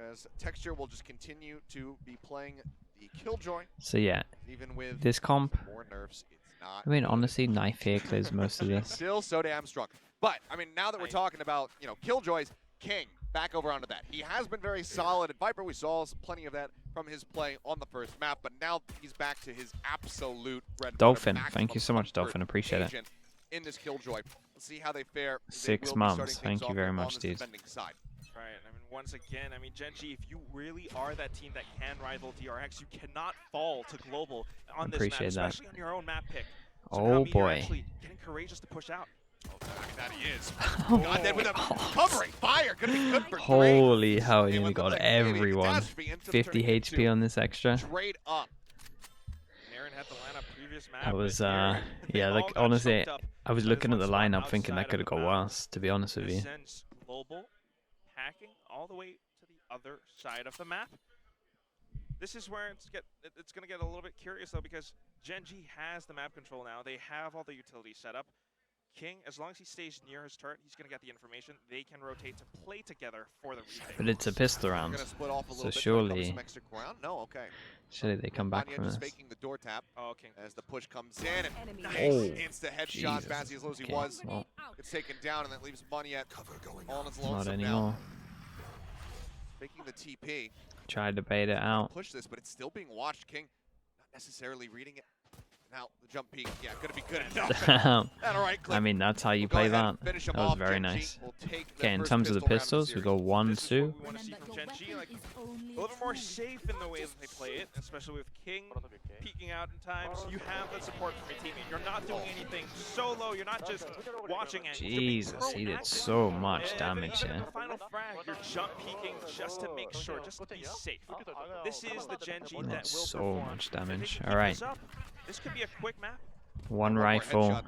Whereas Texture will just continue to be playing the Killjoy. So yeah, Even with this comp, more nerfs, it's not. I mean, honestly, Knife here clears most of this. Still so damn strong. But, I mean, now that we're talking about, you know, Killjoys, King, back over onto that. He has been very solid at Viper. We saw plenty of that from his play on the first map, but now he's back to his absolute red Dolphin, thank you so much, Dolphin. Appreciate it. In this Killjoy. Let's see how they fare. 6 months. Thank you very much, dude. That's right. I mean, once again, I mean, Genji, if you really are that team that can rival DRX, you cannot fall to global on this map, especially on your own map pick. So oh boy. Actually getting courageous to push out. Oh, that he is. God, then with a covering fire. Gonna be good for holy hell, he only got everyone. 50 HP on this extra. Straight up. That was, yeah, like, honestly, I was looking at the lineup thinking that could have got worse, to be honest with you. Global hacking all the way to the other side of the map. This is where it's going to get a little bit curious, though, because Genji has the map control now. They have all the utilities set up. King, as long as he stays near his turret, he's going to get the information. They can rotate to play together for the retake. But it's a pistol round, so surely, surely they come back from this. Faking the door tap as the push comes in, and nice insta headshot. Bazzy, as low as he was, it's taken down, and that leaves Monyet all on his lonesome. Not anymore. Faking the TP. Tried to bait it out. Push this, but it's still being watched. King not necessarily reading it. Now the jump peek, yeah, gonna be good enough. I mean, that's how you play that. That was very nice. Okay, in terms of the pistols, we go 1, 2. We want to see from Genji, like a little bit more safe in the way that they play it, especially with King peeking out in times. You have the support from your teammate. You're not doing anything solo. You're not just watching it. Jesus, he did so much damage here. Final frag, you're jump peeking just to make sure, just to be safe. This is the Genji that will so much damage. All right. This could be a quick map. One rifle.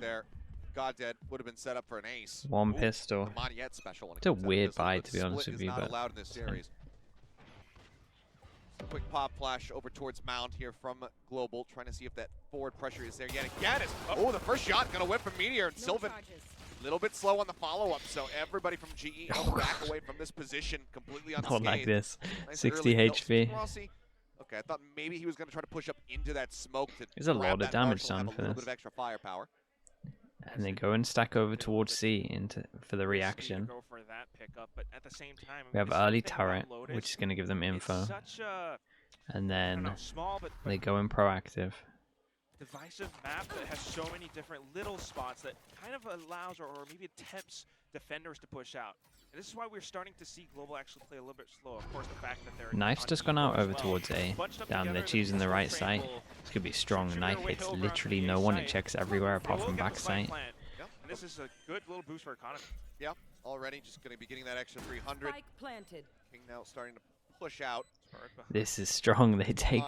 God dead would have been set up for an ace. One pistol. It's a weird buy, to be honest with you, but allowed in this series. Quick pop flash over towards Mound here from Global, trying to see if that forward pressure is there yet again. Oh, the first shot gonna whip from Meteor, and Sylvan a little bit slow on the follow-up, so everybody from GE back away from this position completely unscathed. Not like this. Nice 60 HP. Okay, I thought maybe he was going to try to push up into that smoke. There's a lot of damage done for this. Bit of extra firepower. And they go and stack over towards C for the reaction. Go for that pickup, but at the same time, we have early turret, which is going to give them info. And then they go in proactive. Divisive map that has so many different little spots that kind of allows or maybe tempts defenders to push out. And this is why we're starting to see Global actually play a little bit slow. Of course, the fact that they're Knife's just gone out over towards A. Damn, they're choosing the right site. This could be strong. Knife hits literally no one. It checks everywhere apart from back site. And this is a good little boost for economy. Yeah, already just going to be getting that extra 300. King now starting to push out. This is strong. They take.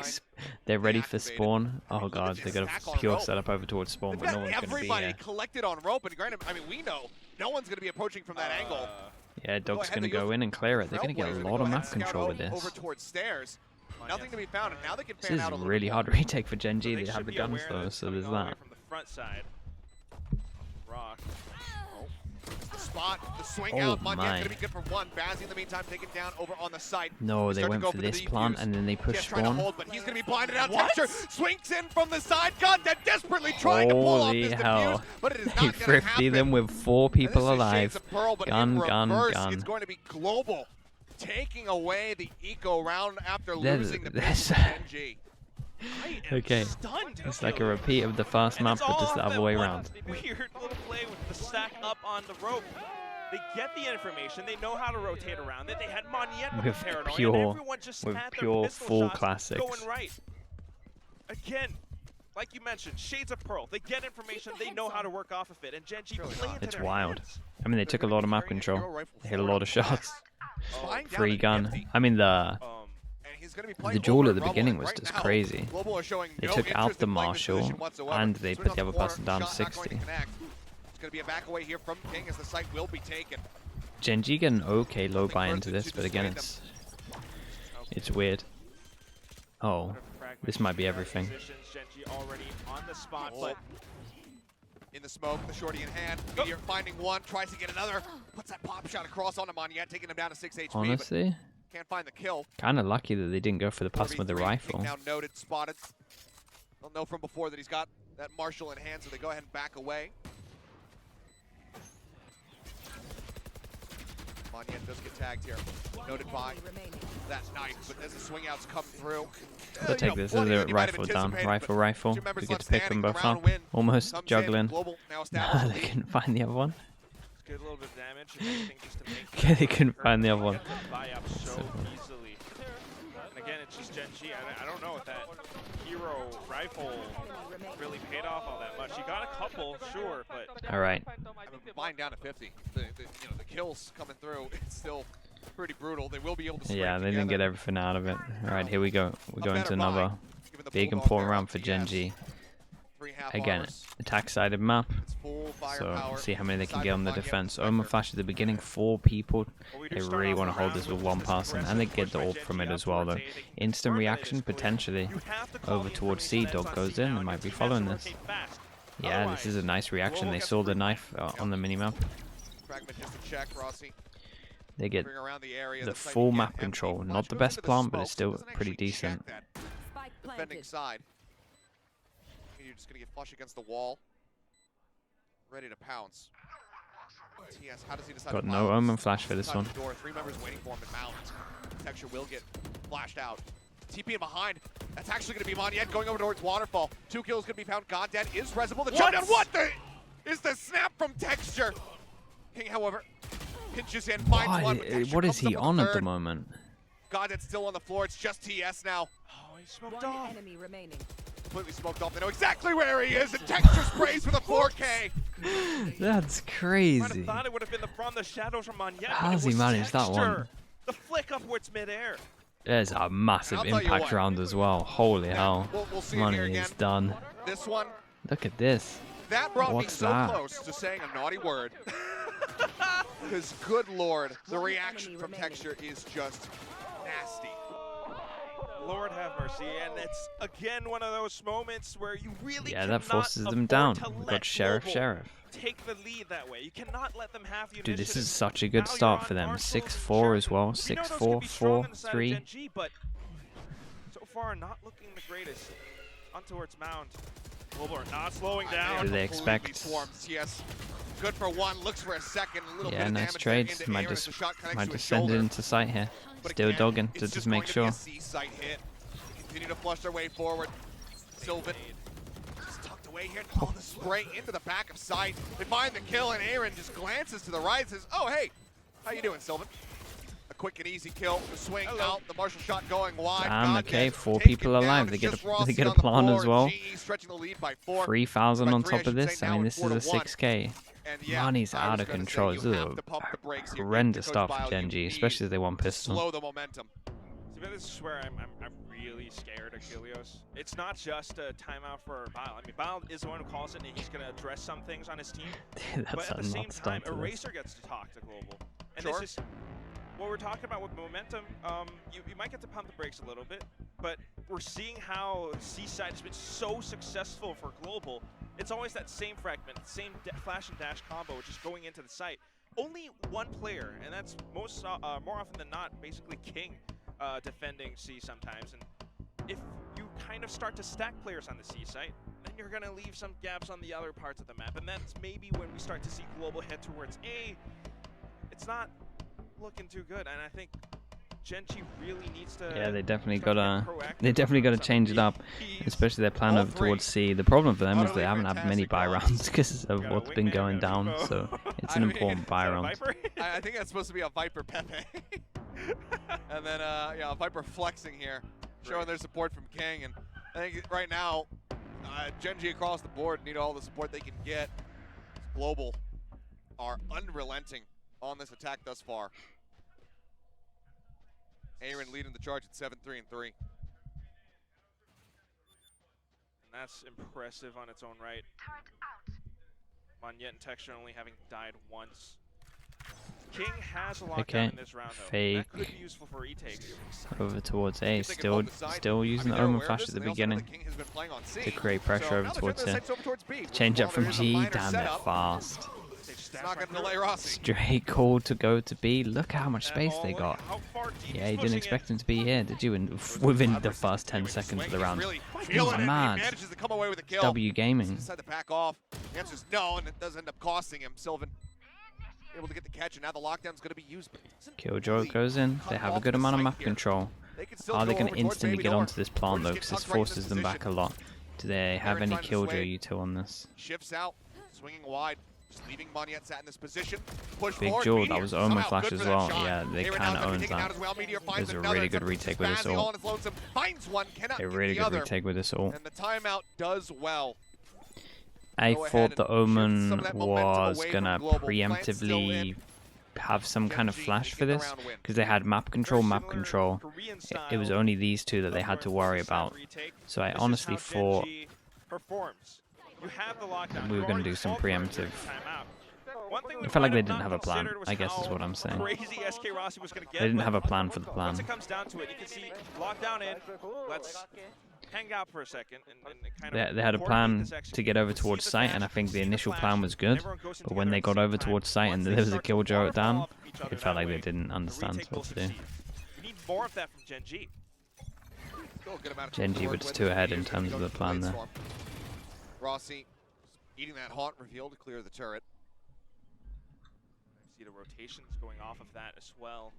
They're ready for spawn. Oh god, they got a pure setup over towards spawn, but no one's going to be here. Everybody collected on rope, and granted, I mean, we know no one's going to be approaching from that angle. Yeah, Dog's going to go in and clear it. They're going to get a lot of map control with this. Over towards stairs. Nothing to be found, and now they can fan out a little. This is really hard retake for Genji. They have the guns though, so there's that. From the front side. Rock. Spot, the swing out, Monyet's gonna be good for one. Bazzy in the meantime taken down over on the site. No, they went for this plant and then they pushed spawn. But he's gonna be blinded out. Texture swings in from the side. God, they're desperately trying to pull off this defuse, but it is not gonna happen. 50 them with 4 people alive. Gun. It's going to be Global taking away the eco round after losing the Genji. Okay, it's like a repeat of the first map, but just the other way around. Weird little play with the stack up on the rope. They get the information. They know how to rotate around it. They had Monyet with pure full classics. Going right. Again, like you mentioned, Shades of Pearl. They get information. They know how to work off of it. And Genji played It's wild. I mean, they took a lot of map control. They hit a lot of shots. Free gun. I mean, the duel at the beginning was just crazy. They took out the Marshall and they put the other person down to 60. Genji get an okay low buy into this, but again, it's weird. Oh, this might be everything. In the smoke, the shorty in hand. Meteor finding one, tries to get another. Puts that pop shot across onto Monyet, taking him down to 6 HP. Honestly, Can't find the kill. Kind of lucky that they didn't go for the pass with the rifle. Now noted, spotted. They'll know from before that he's got that Marshall in hand, so they go ahead and back away. Monyen does get tagged here. Noted by that knife, but as the swing outs come through. They'll take this as a rifle down. Rifle. We get to pick them both up. Almost juggling. Nah, they couldn't find the other one. Get a little bit of damage, if anything, just to make Okay, they couldn't find the other one. buy up so easily. And again, it's just Genji. I don't know if that hero rifle really paid off all that much. He got a couple, sure, but All right. I mean, buying down to 50. The kills coming through, it's still pretty brutal. They will be able to. Yeah, they didn't get everything out of it. All right, here we go. We're going to another big important round for Genji. Again, attack-sided map, so see how many they can get on the defense. Omen Flash at the beginning, 4 people. They really want to hold this with one person, and they get the ult from it as well, though. Instant reaction, potentially, over towards C. Dog goes in, they might be following this. Yeah, this is a nice reaction. They saw the knife on the minimap. They get the full map control. Not the best plant, but it's still pretty decent. Defending side. You're just going to get flush against the wall. Ready to pounce. TS, how does he decide Got to no pounce? Omen Flash for this one. Door. 3 members waiting for him to mount. Texture will get flashed out. TP in behind. That's actually going to be Monyen going over towards Waterfall. 2 kills going to be found. Goddead is resible. The shutdown. What is the snap from Texture? King, however, pinches in, finds one. What is he on at the moment? Goddead's still on the floor. It's just TS now. oh, he smoked off. Enemy remaining. Completely smoked off. They know exactly where he is, and Texture sprays for the 4K. That's Might crazy. have thought it would have been from the shadows from Monyen. How does he manage that one? The flick upwards midair. There's a massive impact round as well. Holy hell. We'll see it Money here is again. done. This one, Look at this. that brought What's me so that? close to saying a naughty word. Because, good lord, the reaction from Texture is just nasty. Lord have mercy, and it's again one of those moments where you really Yeah, cannot that forces them afford down. to We've let got Sheriff. Global take the lead that way. You cannot let them have the Dude, this initiative. is such a good Now start you're for on them. Marshall 6-4 as well. We know those can 6-4, be strong 4, on the side of 3. Genji, but so far not looking the greatest. On towards Mound. Global are not slowing down. What do they expect? Completely swarms. Yes. Good for one, looks for a second. A little bit Yeah, of nice damage trade. there into Might Aaron as just the shot connects might to his just send it shoulder. into sight here. But Still again, dogging it's to just just make going to be sure. a C-site hit. They continue to flush their way forward. Sylvan just tucked away here. Oh, the spray into the back of sight. They find the kill, and Aaron just glances to the right and says, oh, hey, how you doing, Sylvan? A quick and easy kill. The swing out. The Marshall shot going wide. Okay, Goddead 4 taken people down. alive. It's They get just a Rossi they get a on the plan floor, as well. GE stretching the lead by 4. 3,000 By on 3, I top of should this. say, I now mean, we're this is 4 a to 1. 6K. And yeah, Money's I was out of gonna say, control. you This is have a to pump the brakes here. horrendous Coach start for Bile, you Genji, need especially as they want to pistol. slow the momentum. See, but this is where I'm really scared of Kilios. It's not just a timeout for Bile. I mean, Bile is the one who calls it, and he's going to address some things on his team. That's But at a the same nuts time, start to this. Eraser gets to talk to Global. And Sure. this is what we're talking about with momentum. You might get to pump the brakes a little bit, but we're seeing how Seaside has been so successful for Global. It's always that same fragment, same flash and dash combo, which is going into the site. Only one player, and that's more often than not, basically King, defending C sometimes. And if you kind of start to stack players on the C site, then you're going to leave some gaps on the other parts of the map. And that's maybe when we start to see Global head towards A. It's not looking too good, and I think Genji really needs to. Yeah, they definitely start to gotta. get proactive They definitely on gotta change it up, He's especially their plan all over three. towards C. The problem for them is they Utterly haven't had many fantastic buy balance. rounds because of got a what's been wingman, going got a down. Debo. So it's I an mean, important buy Is that a round. Viper? I think that's supposed to be a Viper Pepe. And then, yeah, Viper flexing here, showing Right. their support from King. And I think right now, Genji across the board need all the support they can get. Global are unrelenting on this attack thus far. Aaron leading the charge at 7-3 and 3. And that's impressive on its own right. Monyen and Texture only having died once. King has a lockdown Okay, in this round, though. fake. That could be useful for retakes. Over towards A. If they can hold Still the side, still I using mean, the they're Omen aware of Flash this, at the and they also know beginning that King has been playing on C. to create pressure So over now they're towards turning A. the sights over towards B. Change up from There's a G. minor Damn, they're setup. fast. They just It's not going to delay Rossi. Straight call to go to B. Look how much space they got. Yeah, you didn't expect him to be here, did you? And within the first 10 seconds of the round. He's mad. W Gaming. Decided to back off. The answer is no, and it does end up costing him. Sylvan able to get the catch, and now the lockdown's going to be used. Killjoy goes in. They have a good amount of map control. Are they going to instantly get onto this plant though? Because this forces them back a lot. Do they have any Killjoy util on this? Shifts out, swinging wide, just leaving Monyet sat in this position. Big Jewel, that was Omen Flash as well. Yeah, they kind of owned that. There's a really good retake with this ult. A really good retake with this ult. And the timeout does well. I thought the Omen was gonna preemptively have some kind of flash for this, because they had map control. It was only these two that they had to worry about. So I honestly thought we were gonna do some preemptive. I felt like they didn't have a plan, I guess is what I'm saying. They didn't have a plan for the plan. Hang out for a second and kind of they had a plan to get over towards site, and I think the initial plan was good, but when they got over towards site and there was a Killjoy down, it felt like they didn't understand what to do. We need more of that from Genji. Genji was too ahead in terms of the plan there. Rossi eating that haunt reveal to clear the turret. I see the rotations going off of that as well.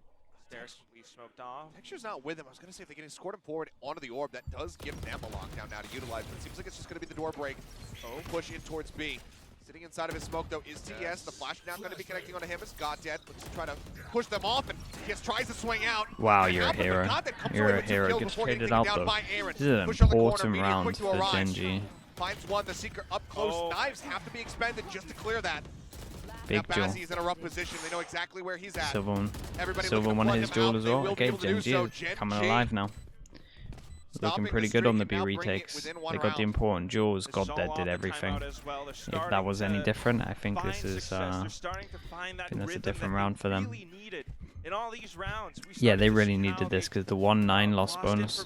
Stairs smoked off. Picture's not with him. I was going to say if they can escort him forward onto the orb, that does give them a lockdown now to utilize. But it seems like it's just going to be the door break. Oh, push in towards B. Sitting inside of his smoke, though, is TS. The flash now going to be connecting onto him. Is Goddead. Looks to try to push them off, and TS tries to swing out. Wow, you're a hero. You're a hero. Gets traded out, though. This is an important round for Genji. Finds one. The Seeker up close. Knives have to be expended just to clear that. Big Jewel. He's in a rough position. They know exactly where he's at. Silver won his Jewel as well. Okay, Genji is coming alive now. Looking pretty good on the B retakes. They got the important Jewels. Goddead did everything. If that was any different, I think this is that's a different round for them. Yeah, they really needed this, because the 1-9 loss bonus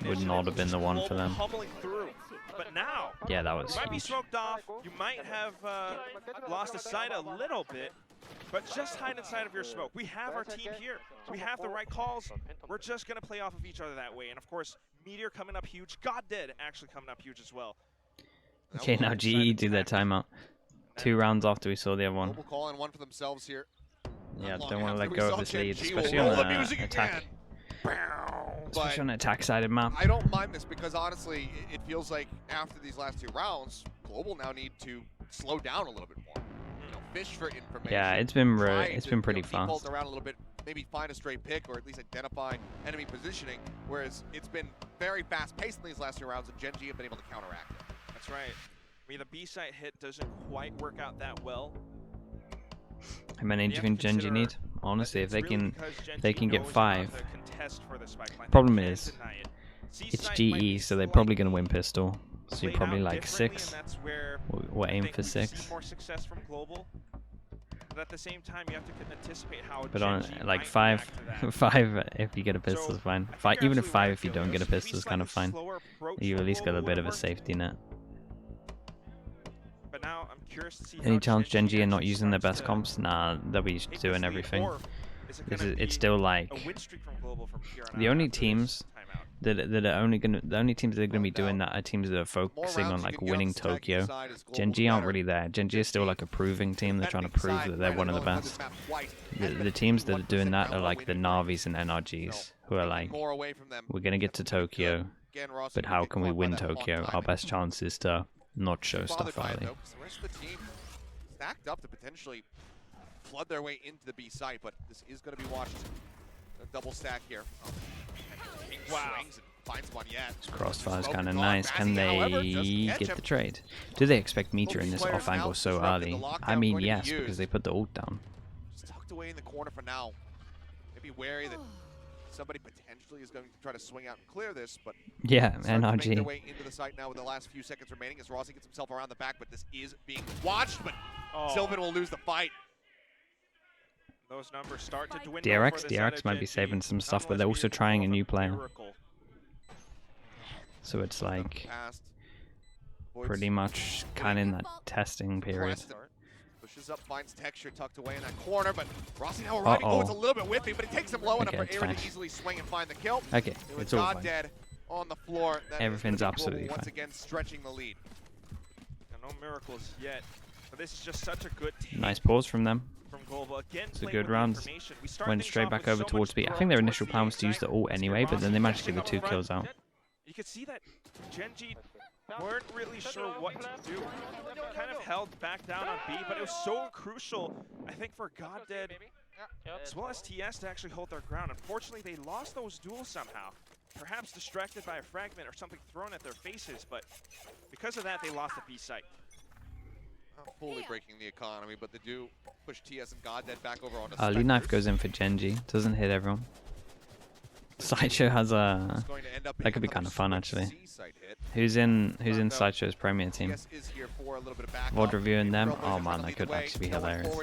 would not have been the one for them. But now, yeah, that was might be huge. smoked off. You might have lost the sight a little bit, but just hide inside of your smoke. We have our team here. We have the right calls. We're just going to play off of each other that way. And of course, Meteor coming up huge. Goddead actually coming up huge as well. Okay, now GE do their timeout. 2 rounds after we saw the other one. Calling one for themselves here. Yeah, don't want to let go of this lead, especially on the attack. Especially on the attack-sided map. I don't mind this because honestly, it feels like after these last 2 rounds, Global now need to slow down a little bit more. You know, fish for information. Yeah, it's been pretty fast. Around a little bit, maybe find a straight pick or at least identify enemy positioning. Whereas it's been very fast-paced in these last 2 rounds, and Genji have been able to counteract it. That's right. I mean, the B site hit doesn't quite work out that well. How many do you think Genji need? Honestly, if they can get 5. Problem is, it's GE, so they're probably going to win pistol. So you're probably like 6. We'll aim for 6. But at the same time, you have to anticipate how. But on like 5, 5 if you get a pistol is fine. Even if 5 if you don't get a pistol is kind of fine. You at least got a bit of a safety net. But now I'm curious to see any chance Genji are not using their best comps? Nah, they'll be doing everything. It's still like the only teams that are the only teams that are gonna be doing that are teams that are focusing on like winning Tokyo. Genji aren't really there. Genji is still like a proving team. They're trying to prove that they're one of the best. The teams that are doing that are like the Navis and NRGs, who are like, we're gonna get to Tokyo, but how can we win Tokyo? Our best chance is to not show stuff early. The rest of the team stacked up to potentially flood their way into the B site, but this is going to be watched. A double stack here. Wow. Finds one yet. This crossfire is kind of nice. Can they get the trade? Do they expect Meteor in this off angle so early? I mean, yes, because they put the ult down. Just tucked away in the corner for now. Maybe wary that somebody potentially is going to try to swing out and clear this, but yeah, NRG. Their NRG. way into the site now with the last few seconds remaining as Rossi gets himself around the back, but this is being watched, but Sylvan will lose the fight. Those numbers start to dwindle. DRX might be saving some stuff, but they're also trying a new player. So it's like pretty much kind of in that testing period. Pushes up, finds texture tucked away in that corner, but Rossi now arriving. Oh, it's a little bit whiffy, but it takes him low enough for Aaron to easily swing and find the kill. Okay, it's all fine. Dead on the floor. That everything's absolutely once fine. Again, stretching the lead. No miracles yet, but this is just such a good team. Nice pause from them. From Global. Again, it's a good round. Went straight back over towards B. I think their initial plan was to use the ult anyway, but then they managed to get the 2 kills out. You could see that Genji weren't really sure what to do. Kind of held back down on B, but it was so crucial, I think, for GodDead as well as TS to actually hold their ground. Unfortunately, they lost those duels somehow. Perhaps distracted by a fragment or something thrown at their faces, but because of that, they lost the B site. Not fully breaking the economy, but they do push TS and GodDead back over onto Lead Knife goes in for Genji. Doesn't hit everyone. Sideshow has a... That could be kind of fun, actually. Who's in Sideshow's Premier team? VOD reviewing them? Oh man, that could actually be hilarious.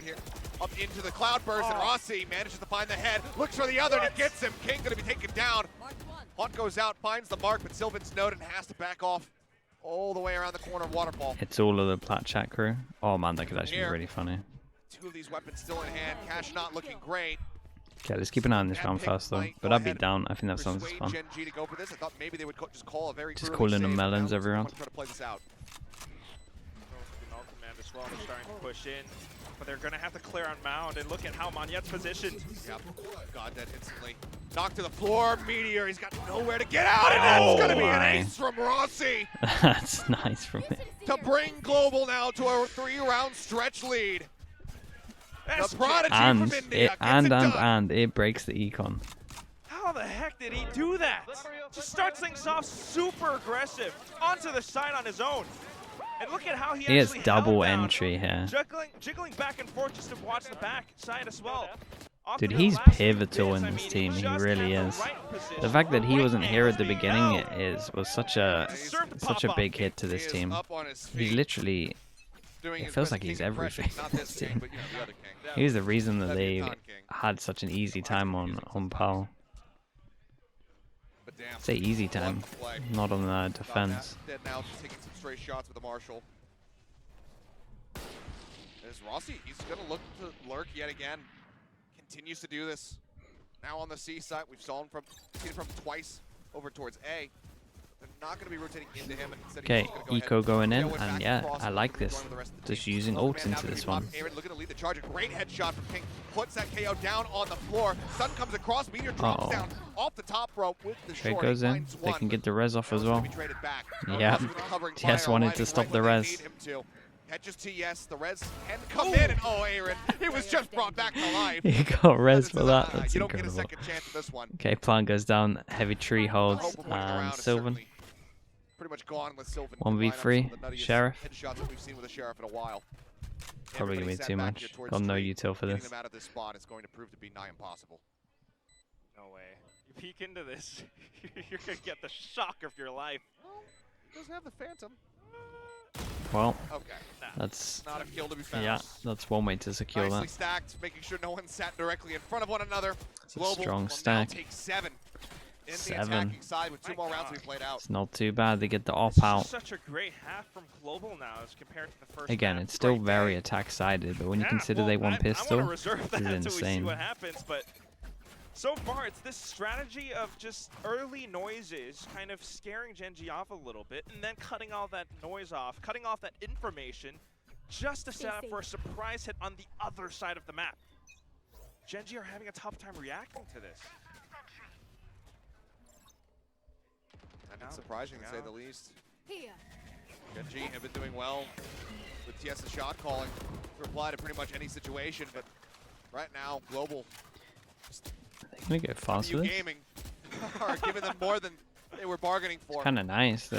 Up into the cloudburst, and Rossi manages to find the head, looks for the other, and he gets him. King gonna be taken down. Haunt goes out, finds the mark, but Sylvan's noted and has to back off all the way around the corner of Waterfall. It's all of the Plat Chat crew. Oh man, that could actually be really funny. 2 of these weapons still in hand. Cash not looking great. Okay, let's keep an eye on this round first though. But I'd be down. I think that sounds fun. Genji to go for this. I thought maybe they would just call a very just calling them melons every round. Try to play this out. As well, they're starting to push in, but they're gonna have to clear on Mound and look at how Monyette's positioned. Yep, GodDead instantly knocked to the floor. Meteor, he's got nowhere to get out, and that's gonna be an ace from Rossi. That's nice from him. To bring Global now to a 3-round stretch lead. The prodigy from India and it breaks the econ. How the heck did he do that? Just starts things off super aggressive onto the side on his own. And look at how he has double down, entry here. Jiggling back and forth just to watch the back side as well. Dude, he's pivotal in this team. He really is. The fact that he wasn't here at the beginning was such a big hit to this team. He's literally... It feels like he's everything in this team. He's the reason that they had such an easy time on PAL. Say easy time, not on the defense. Now just taking some stray shots with the Marshall. There's Rossi. He's going to look to lurk yet again. Continues to do this. Now on the C side, we've seen it from twice over towards A. They're not going to be rotating into him. Okay, Eco going in, and yeah, I like this. Just using ults into this one. Aaron looking to lead the charge. A great headshot from King. Puts that KO down on the floor. Sun comes across. Meteor drops down off the top rope with the short. Goes in. They can get the res off as well. Yeah, TS wanted to stop the res. Catches TS, the res can come in, and Aaron, he was just brought back to life. He got res for that. That's you incredible. Don't get a second chance at this one. Okay, plant goes down. Heavy tree holds, and Sylvan. Pretty much gone with Sylvan. 1v3, Sheriff. Headshots that we've seen with a Sheriff in a while. Probably gonna be too much. Got no util for this. Getting them out of this spot is going to prove to be nigh impossible. No way. You peek into this, you're gonna get the shock of your life. He doesn't have the Phantom. Well, okay. That's not a kill to be found. Yeah, that's one way to secure Nicely that. Stacked, making sure no one sat directly in front of one another. It's a strong stack. Take 7 in the attacking side with 2 more rounds we played out. It's not too bad. They get the op out. Such a great half from Global now as compared to the first. Again, it's still very attack sided, but when you consider they won pistol, it's insane. What happens, but so far, it's this strategy of just early noises kind of scaring Genji off a little bit and then cutting all that noise off, cutting off that information just to set up for a surprise hit on the other side of the map. Genji are having a tough time reacting to this. And it's surprising to say the least. Genji have been doing well with TS's shot calling to reply to pretty much any situation, but right now, Global just Can we go fast with this? Gaming are giving them more than they were bargaining for. Kind of nice.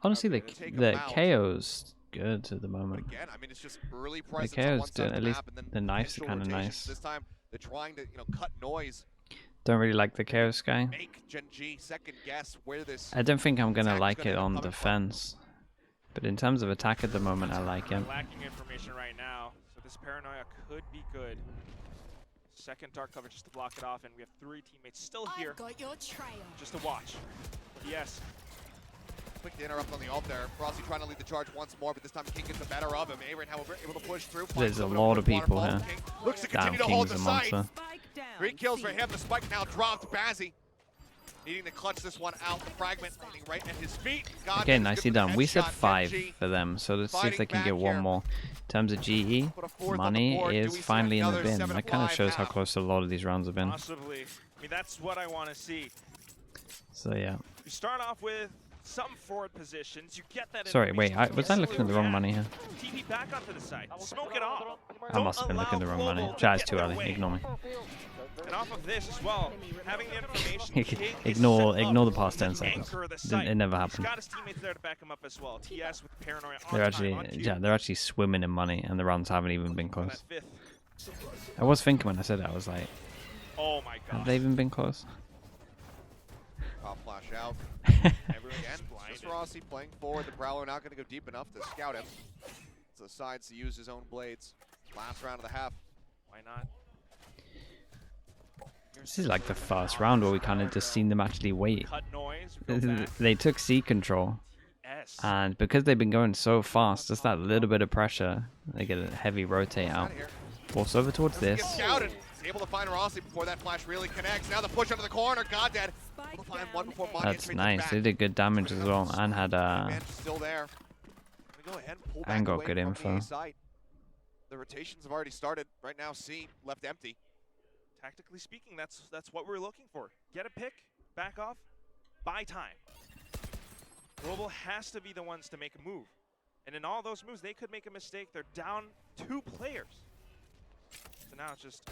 Honestly, the KO's good at the moment. Again, I mean, it's just early presence the KO's doing, at least and the knives are kind of nice. This time, they're trying to cut noise. Don't really like the KO guy. Make Genji second guess where this. I don't think I'm gonna like it on defense, but in terms of attack at the moment, I like him. Lacking information right now, so this paranoia could be good. Second dark cover just to block it off, and we have 3 teammates still here. Got your trail. Just to watch. Yes. quick to interrupt on the ult there. Frosty trying to lead the charge once more, but this time King gets the better of him. Aaron, however, able to push through. There's a lot of people here. King looks to Damn, continue to hold King's the a site. monster. 3 kills for him. The spike now dropped. Bazzi needing to clutch this one out. The fragment landing right at his feet. Okay, nicely done. We said 5 for them, so let's see if they can get one more. In terms of GE, money is finally in the bin. That kind of shows how close a lot of these rounds have been. Possibly. I mean, that's what I want to see. So yeah. You start off with some forward positions. You get that. Sorry, wait. Was I looking at the wrong money here? TV back onto the side. Smoke it off. I must have been looking at the wrong money. It's too early. Ignore me. And off of this as well, having the information. ignore the past 10 seconds. It never happened. He's got his teammates there to back him up as well. TS with paranoia. They're actually swimming in money, and the rounds haven't even been close. I was thinking when I said that, I was like, oh my god, have they even been close? I'll flash out. Just Rossi playing forward. The Prowler not going to go deep enough to scout him. So decides to use his own blades. Last round of the half. Why not? This is like the first round where we kind of just seen them actually wait. Cut noise, they took C control, and because they've been going so fast, just that little bit of pressure, they get a heavy rotate out. Force over towards this. Scouted. Able to find Rossi before that flash really connects. Now the push under the corner. God dead. Able to find one before That's nice. They did good damage as well, and had still there. Go ahead and pull back and got away good from info. The rotations have already started. Right now, C left empty. Tactically speaking, that's what we're looking for. Get a pick, back off, buy time. Global has to be the ones to make a move. And in all those moves, they could make a mistake. They're down 2 players. So now it's just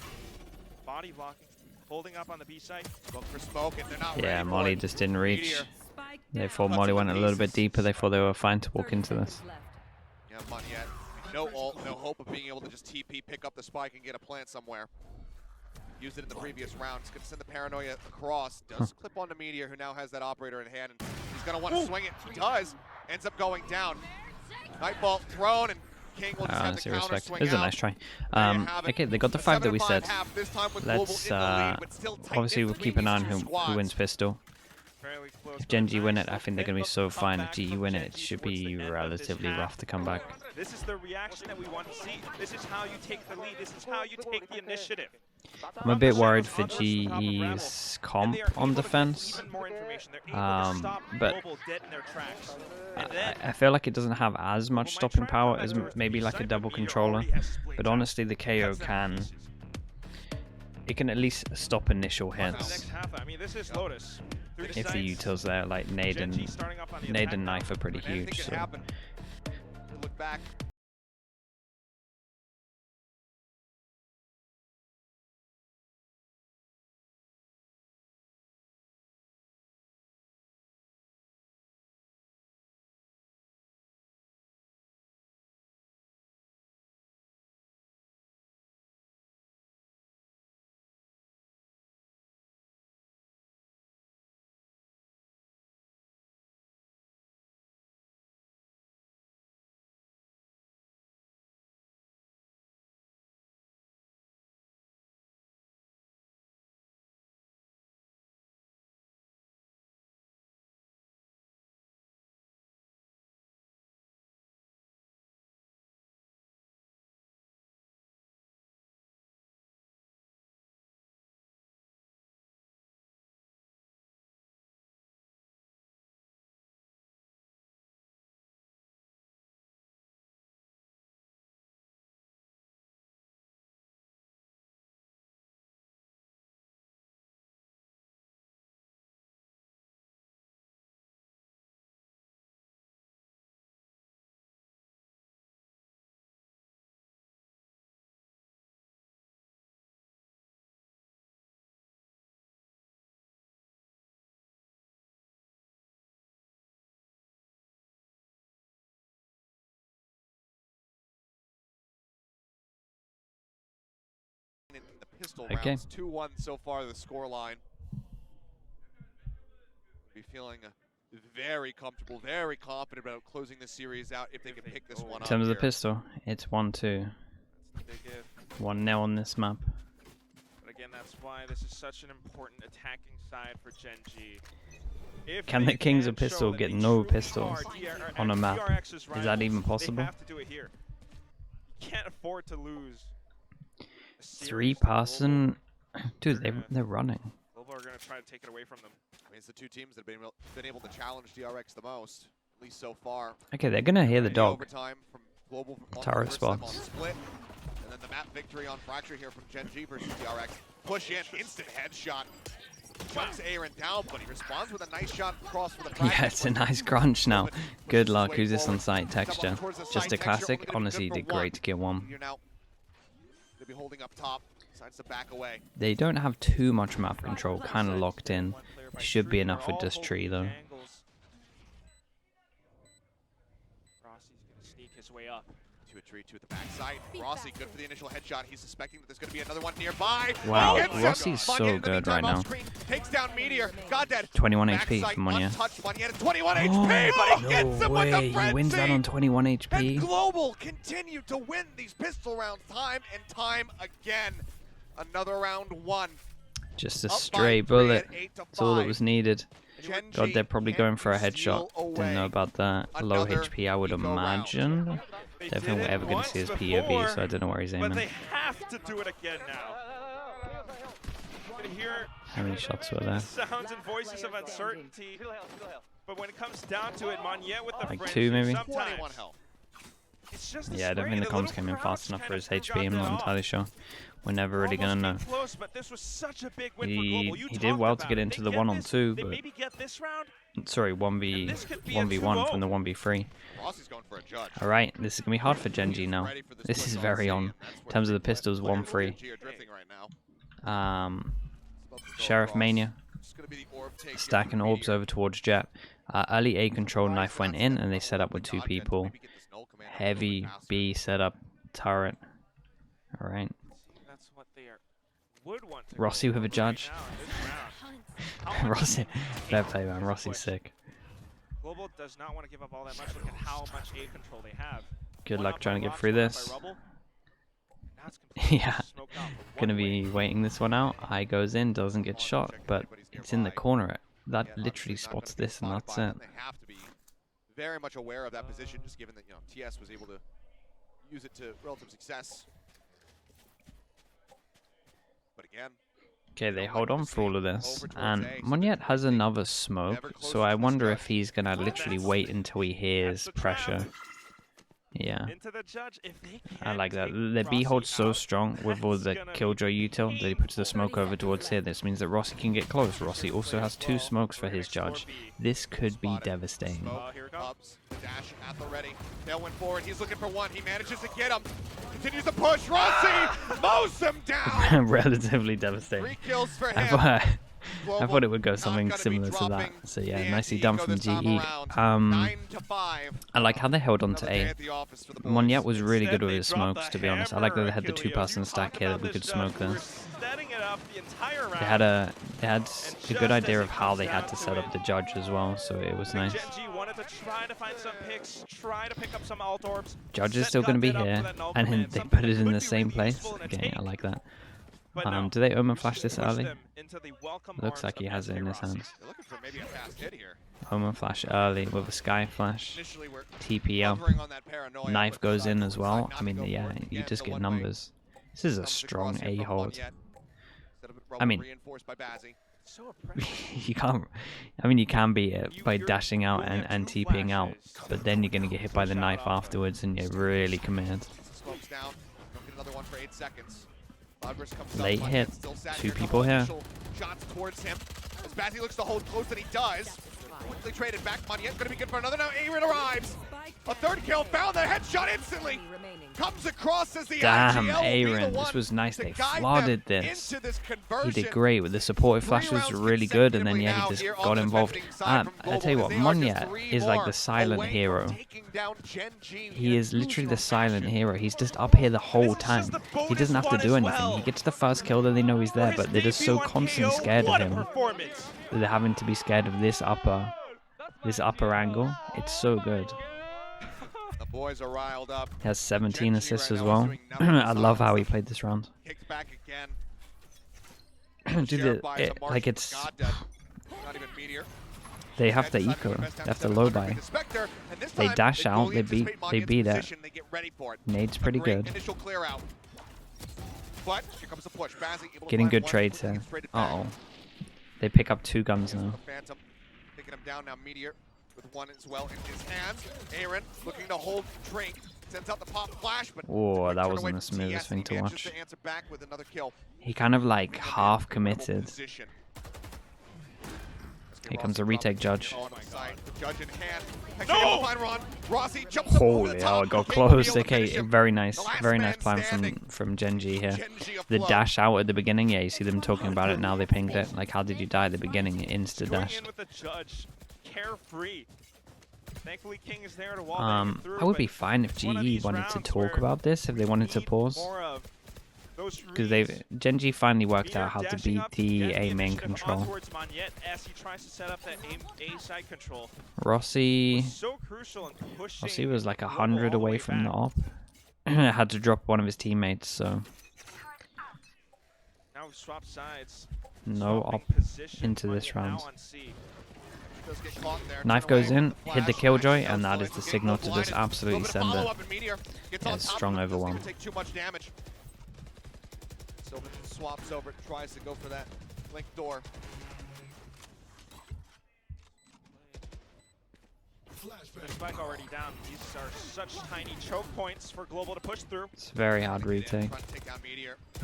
body blocking, holding up on the B side. Look for smoke, and they're not Yeah, ready Molly just didn't reach. They thought Molly went a little bit deeper. They thought they were fine to walk into this. Yeah, money yet. No ult, no hope of being able to just TP, pick up the spike, and get a plant somewhere. Used it in the previous round. He's going to send the paranoia across. Does clip onto Meteor, who now has that operator in hand, and he's going to want to swing it. He does. Ends up going down. Nightball thrown, and King will just have the counter swing This is a out. nice try. Okay, they got the 5 that we said. Let's obviously we'll keep an eye on who wins pistol. If Genji win it, I think they're going to be so fine. If GE win it, it should be relatively rough to come back. This is the reaction that we want to see. This is how you take the lead. This is how you take the initiative. I'm a bit worried for GE's comp on defense, but I feel like it doesn't have as much stopping power as maybe like a double controller, but honestly the KO can at least stop initial hits. I mean, this is Lotus. If the utils there, like nade and knife are pretty huge. So. Look back. In the pistol rounds, 2-1 so far the score line. Be feeling very comfortable, very confident about closing this series out if they can pick this one up. In terms of the pistol, it's 1-2. 1-0 on this map. again, that's why this is such an important attacking side for Genji. Can the Kings of Pistol get no pistols on a map? Is that even possible? They have to do it here. You can't afford to lose. 3-person? Dude, they're running. Global are going to try to take it away from them. I mean, it's the two teams that have been able to challenge DRX the most, at least so far. Okay, they're going to hear the dog. Overtime from Global Turret spots. Split. And then the map victory on Fracture here from Genji versus DRX. Push in, instant headshot. Chucks Aaron down, but he responds with a nice shot across for the fragment. Yeah, it's a nice crunch now. Good luck. Who's this on site texture? Just a classic. Honestly, you did great to get one. They'll be holding up top. Decides to back away. They don't have too much map control, kind of locked in. Should be enough with this tree though. Rossi's gonna sneak his way up. 2 at 3, 2 at the backside. Rossi, good for the initial headshot. He's suspecting that there's going to be another one nearby. Wow, Rossi's so good right now. Takes down Meteor. God dead. 21 HP for Monya. 21 HP, but he gets him with the frenzy. He wins that on 21 HP. And Global continue to win these pistol rounds time and time again. Another round 1. Just a stray bullet. That's all that was needed. God, they're probably going for a headshot. Didn't know about that. Low HP, I would imagine. Definitely ever going to see his POV, so I don't know where he's aiming. But they have to do it again now. You can hear how many shots were there? Sounds and voices of uncertainty. But when it comes down to it, Monyet with the like 2 maybe? It's just yeah, I don't think the comms came in fast enough for his HP. I'm not entirely sure. We're never really gonna know. Close, but this was such a big win he did well to get into the 1-on-2, but maybe get this round? Sorry, 1v1 from the 1v3. All right, this is gonna be hard for Genji now. This is very on in terms of the pistols. 1-3. Sheriff Mania stacking orbs over towards Jet. Early A control knife went in, and they set up with 2 people. Heavy B set up turret. All right. Rossi with a judge. Rossi, fair play, man. Rossi's sick. Global does not want to give up all that much. Look at how much A control they have. Good luck trying to get through this. Yeah, gonna be waiting this one out. High goes in, doesn't get shot, but it's in the corner. That literally spots this, and that's it. They have to be very much aware of that position, just given that TS was able to use it to relative success. But again, okay, they hold on for all of this, and Monyet has another smoke, so I wonder if he's gonna literally wait until he hears pressure. Yeah, I like that. The B holds so strong with all the Killjoy util that he puts the smoke over towards here. This means that Rossi can get close. Rossi also has 2 smokes for his judge. This could be devastating. Here it comes. Dash at the ready. Tailwind forward. He's looking for one. He manages to get him. Continues to push. Rossi mows him down. Relatively devastating. 3 kills for him. I thought it would go something similar to that. So yeah, nicely done from GE. I like how they held on to A. Monyet was really good with his smokes, to be honest. I like that they had the 2-person stack here that we could smoke this. They had a good idea of how they had to set up the judge as well, so it was nice. Judge is still going to be here, and then they put it in the same place. Okay, I like that. Do they Omen flash this early? Looks like he has it in his hands. Omen flash early with a sky flash. TPL. Knife goes in as well. I mean, yeah, you just get numbers. This is a strong A hold. I mean, you can't. I mean, you can beat it by dashing out and TPing out, but then you're gonna get hit by the knife afterwards, and you're really committed. Late hit. 2 people here. Shots towards him. As Bazzi looks to hold close, and he does. Quickly traded back. Monyet gonna be good for another. Now Aaron arrives. A 3rd kill. Found the headshot instantly. Comes across as the damn Aaron. This was nice. They flooded this. He did great with the supportive flash was really good, and then yeah, he just got involved. I tell you what, Monyet is like the silent hero. He is literally the silent hero. He's just up here the whole time. He doesn't have to do anything. He gets the first kill, then they know he's there, but they're just so constantly scared of him. They're having to be scared of this upper angle. It's so good. The boys are riled up. He has 17 assists as well. I love how he played this round. Kicked back again. like it's... Not even Meteor. They have to eco, they have to low buy. They dash out, they beat it. Nade's pretty good. Getting good trades here. Uh-oh. They pick up 2 guns now. Phantom picking him down now. Meteor with 1 as well in his hands. Aaron looking to hold Drink. Sends out the pop flash, but oh, that wasn't the smoothest thing to watch. He kind of like half committed. Here comes a retake judge. No! Holy hell, it got close. Okay, very nice plan from Genji here. The dash out at the beginning, yeah, you see them talking about it now. They pinged it. Like, how did you die at the beginning? Insta dash. Thankfully, King is there to walk I would be fine if GE wanted to talk about this, if they wanted to pause. Because Genji finally worked out how to beat the A main control. Rossi was like 100 away from the op. Had to drop one of his teammates, so no op into this round. Knife goes in, hit the Killjoy, and that is the signal to just absolutely send it. Yeah, strong overwhelm. Swaps over, tries to go for that link door. Spike already down. These are such tiny choke points for Global to push through. It's a very hard retake.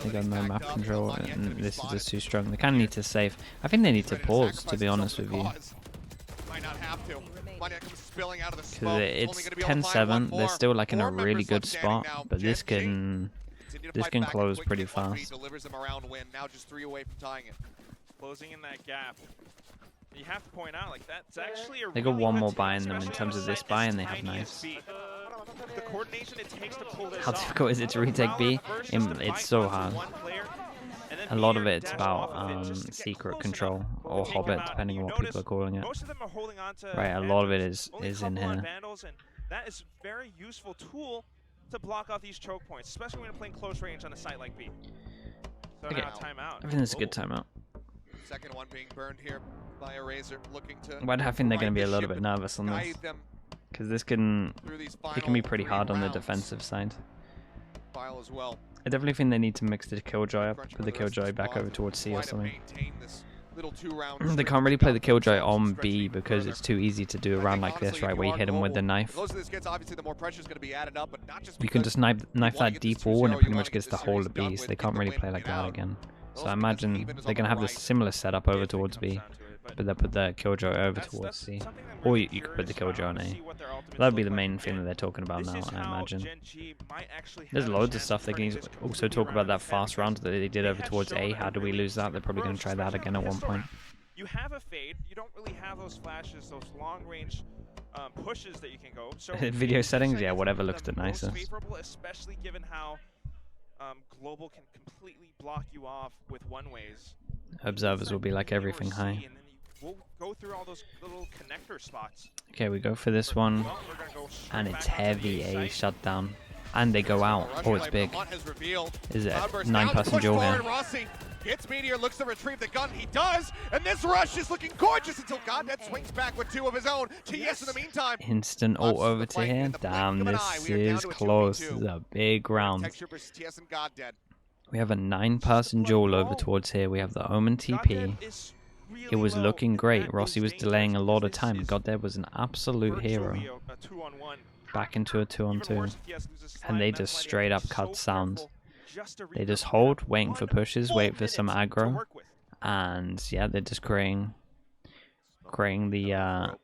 They got no map control, and this is just too strong. They kind of need to save. I think they need to pause, to be honest with you. Because it's 10-7. They're still like in a really good spot, but this can close pretty fast. Closing in that gap. You have to point out, like, that's actually a they got one more buy in them in terms of this buy, and they have knives. The coordination it takes to pull this How difficult is it to retake B? It's so hard. A lot of it's about secret control or Hobbit, depending on what people are calling it. Right, a lot of it is in here. That is a very useful tool to block off these choke points, especially when you're playing close range on a site like B. So okay. Now timeout. I think it's a good timeout. Second one being burned here by a Razor, looking to. But I think they're going to be a little bit nervous on this, because it can be pretty hard on the defensive side. As well. I definitely think they need to mix the Killjoy up, put the Killjoy back over towards C or something. They can't really play the Killjoy on B because it's too easy to do a round like this, right, where you hit him with the knife. You can just knife that deep wall and it pretty much gets the whole of B, so they can't really play like that again. So I imagine they're going to have this similar setup over towards B, but they'll put the Killjoy over towards C. Or you could put the Killjoy on A. That would be the main thing that they're talking about now, I imagine. There's loads of stuff they can also talk about. That fast round that they did over towards A. How do we lose that? They're probably going to try that again at one point. You have a fade. You don't really have those flashes, those long range pushes that you can go. So video settings, yeah, whatever looks the nicest. Favorable, especially given how Global can completely block you off with one-ways. Observers will be like everything high. We'll go through all those little connector spots. Okay, we go for this one, and it's heavy A shutdown, and they go out. Oh, it's big. Is it a 9-person duel here? Hits Meteor, looks to retrieve the gun. He does, and this rush is looking gorgeous until Godnet swings back with 2 of his own. TS in the meantime. Instant ult over to here. Damn, this is close. This is a big round. We have a 9-person duel over towards here. We have the Omen TP. It was looking great. Rossi was delaying a lot of time. Godnet was an absolute hero. Back into a 2-on-2. And they just straight up cut sound. They just hold, waiting for pushes, wait for some aggro. And yeah, they're just creating the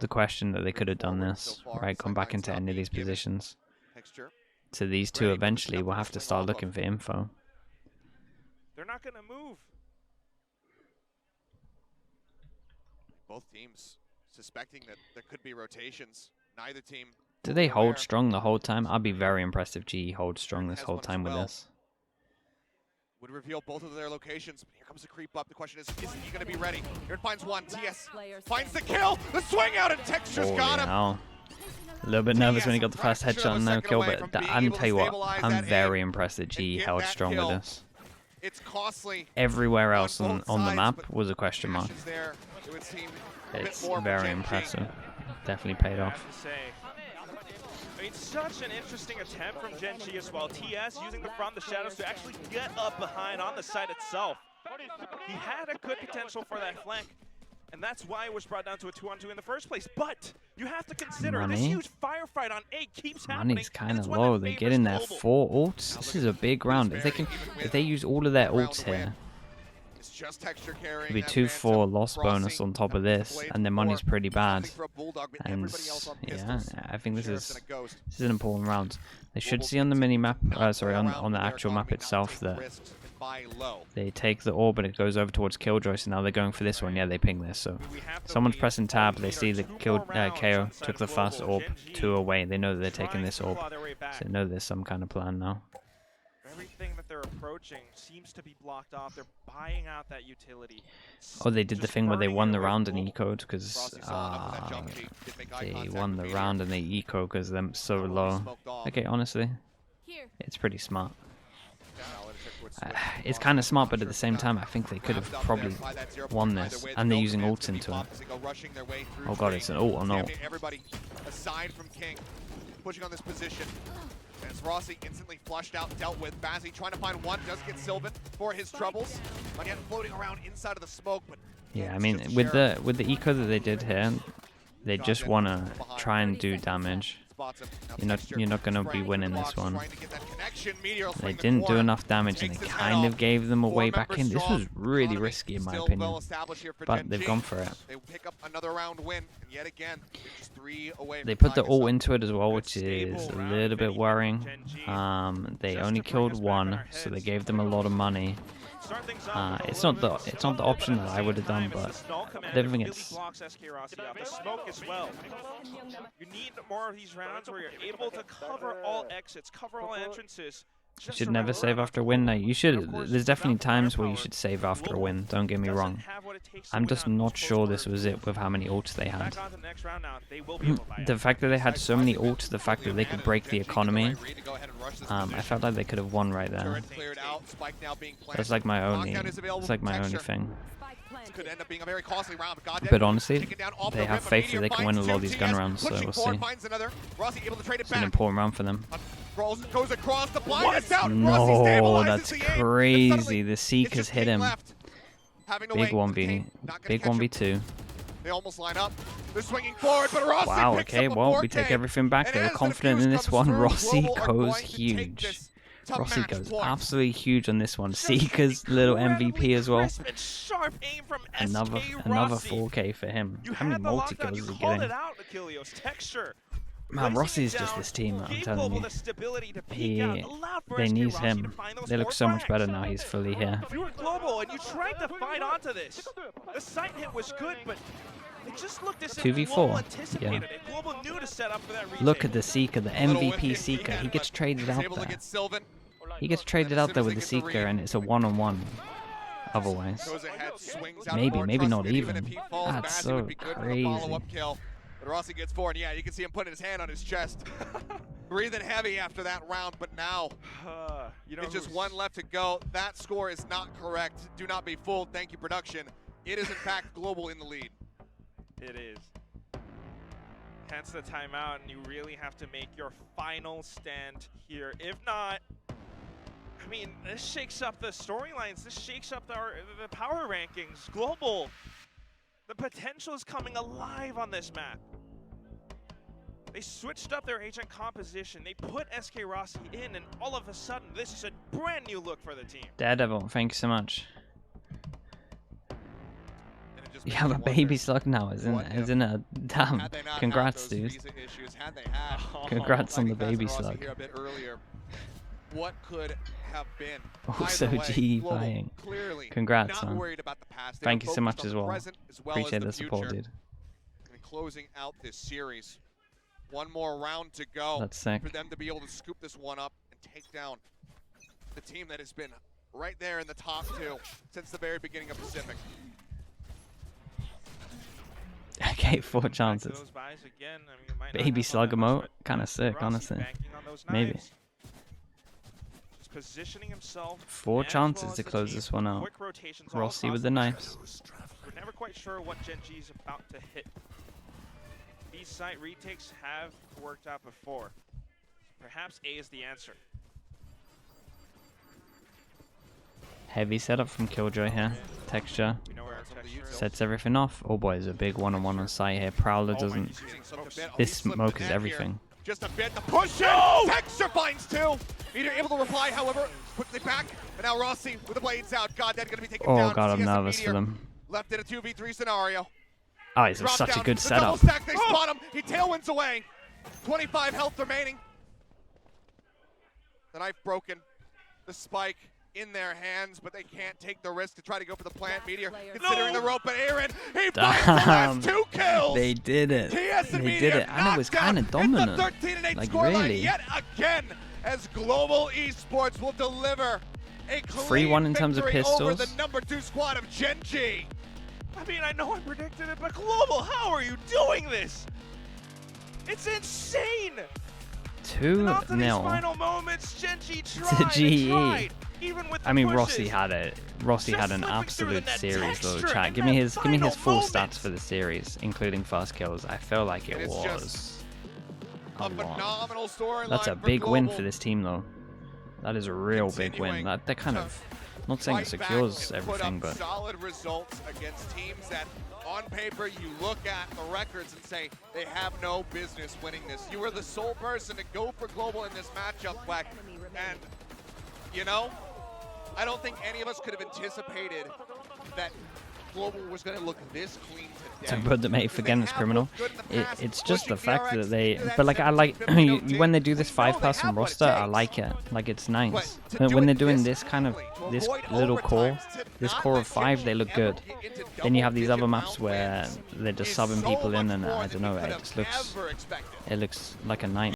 question that they could have done this. Right, come back into any of these positions. So these two eventually will have to start looking for info. They're not going to move. Both teams suspecting that there could be rotations. Neither team. Do they hold strong the whole time? I'd be very impressed if GE holds strong this whole time with this. Would reveal both of their locations. Here comes the creep up. The question is he going to be ready? Here it finds one. TS finds the kill. The swing out and Texture's got him. A little bit nervous when he got the first headshot and no kill, but I'm tell you what, I'm very impressed that GE held strong with this. It's costly. Everywhere else on on the sides, map but was a question mark. There, it would seem a bit It's more for very Genji. impressive. Definitely paid I off. have to say. I mean, such an interesting attempt from Genji as well. TS using the From the Shadows to actually get up behind on the site itself. He had a good potential for that flank, and that's why it was brought down to a 2-on-2 in the first place. But you have to consider this huge firefight on A keeps happening. Money's kind of low. They get in there 4 ults. This is a big round. If they use all of their ults here, it'd be 2-4 loss bonus on top of this, and their money's pretty bad. And yeah, I think this is an important round. They should see on the mini map, sorry, on the actual map itself that they take the orb and it goes over towards Killjoy. So now they're going for this one. Yeah, they ping this. So someone's pressing tab. They see the KO took the first orb 2 away. They know that they're taking this orb. So they know there's some kind of plan now. Everything that they're approaching seems to be blocked off. They're buying out that utility. Oh, they did the thing where they won the round and eco'd because they won the round and they eco because they're so low. Okay, honestly, it's pretty smart. It's kind of smart, but at the same time, I think they could have probably won this. And they're using ults into it. Oh god, it's an ult. Oh no. Everybody aside from King pushing on this position. As Rossi instantly flushed out, dealt with. Bazzi trying to find one, does get Sylvan for his troubles. But yet floating around inside of the smoke. But yeah, I mean, with the eco that they did here, they just want to try and do damage. You're not gonna be winning this one. They didn't do enough damage and they kind of gave them a way back in. This was really risky in my opinion, but they've gone for it. They put the ult into it as well, which is a little bit worrying. They only killed 1, so they gave them a lot of money. It's not the option that I would have done, but I don't think it's. You need more of these rounds where you're able to cover all exits, cover all entrances. You should never save after a win. No, you should. There's definitely times where you should save after a win. Don't get me wrong. I'm just not sure this was it with how many ults they had. The fact that they had so many ults, the fact that they could break the economy, I felt like they could have won right there. That's like my only. It's like my only thing. But honestly, they have faith that they can win a lot of these gun rounds, so we'll see. It's an important round for them. No, that's crazy. The Seekers hit him. Big 1v2. They almost line up. They're swinging forward, but Rossi wow, okay, well, we take everything back. They were confident in this one. Rossi goes huge. Rossi goes absolutely huge on this one. Seeker's little MVP as well. Another 4K for him. How many multi-kills is he getting? Man, Rossi's just this team, I'm telling you. They need him. They look so much better now he's fully here. If you were global and you tried to fight onto this, the sight hit was good, but it just looked as if 2v4. Yeah. Global knew to set up for that retake. Look at the Seeker, the MVP Seeker. He gets traded out there. He gets traded out there with the Seeker, and it's a one-on-one. Otherwise, maybe not even. That's so crazy. But Rossi gets 4, and yeah, you can see him putting his hand on his chest. Breathing heavy after that round, but now it's just 1 left to go. That score is not correct. Do not be fooled. Thank you, production. It is, in fact, Global in the lead. It is. Hence the timeout, and you really have to make your final stand here. If not, I mean, this shakes up the storylines. This shakes up the power rankings. Global, the potential is coming alive on this map. They switched up their agent composition. They put SK Rossi in, and all of a sudden, this is a brand new look for the team. Daredevil, thank you so much. You have a baby slug now, isn't it? Damn. Congrats, dude. Congrats on the baby slug. What could have been? Also, GE buying. Congrats, man. Thank you so much as well. Appreciate the support, dude. And closing out this series. 1 more round to go. That's sick. For them to be able to scoop this one up and take down the team that has been right there in the top 2 since the very beginning of Pacific. Okay, 4 chances. Baby slug emote, kind of sick, honestly. Maybe. positioning himself. 4 as chances well as to the close team. this one out. Quick rotations all Rossi across with the map. knives. We're never quite sure what Genji's about to hit. These site retakes have worked out before. Perhaps A is the answer. Heavy setup from Killjoy here. Texture. We know where our texture is. Sets everything off. Oh boy, there's a big one-on-one on site here. Prowler doesn't... This smoke is everything. Just a bit, the push in! Texture finds 2! Meteor able to reply, however, quickly back. And now Rossi with the blades out. God, that's gonna be taken down. Oh god, I'm nervous for them. Left in a 2v3 scenario. Oh, it's Drop such down. a good The setup. double stack, they spot him. He tailwinds away. 25 health remaining. The knife broken. The spike in their hands, but they can't take the risk to try to go for the plant. Meteor considering the rope, but Aaron, he finds the last 2 kills. They did it. TS and They Meteor did it, and it was kind of knocked down. dominant. It's the 13-8 Like scoreline really. yet again, as Global Esports will deliver a clean 3-1 in terms of victory over pistols. the number 2 squad of Genji. I mean, I know I predicted it, but Global, how are you doing this? It's insane! And out to these 2-0. final moments, Genji tried GE. and tried, even with the I mean, pushes. Rossi had it. Rossi Just had an flipping through absolute that series, though. texture Chat, and give me that his final full moment. stats for the series, including first kills. I feel like it And it's was just a lot. phenomenal storyline. That's a for big win Global. for this team, though. That is a real big win. Continuing That kind of, not saying it Fight back secures and put everything, up but solid results against teams that, on paper, you look at the records and say they have no business winning this. You were the sole person to go for Global in this matchup, Fleck, and you know, I don't think any of us could have anticipated that Global was going to look this clean today. to put them for again is criminal. It's just the fact that they, to that but like I like 750 when they do this we know they 5-person have what it roster, I takes. like it. Like it's nice. But to But do when it they're doing this this kind of quickly, to this avoid little core, overtimes, to this not core let of 5, they Genji look ever good. get into Then you have these other double-digit maps round where wins they're just is subbing so people in, much and more I than don't know, we could it have just looks, ever expected. it looks like a nightmare.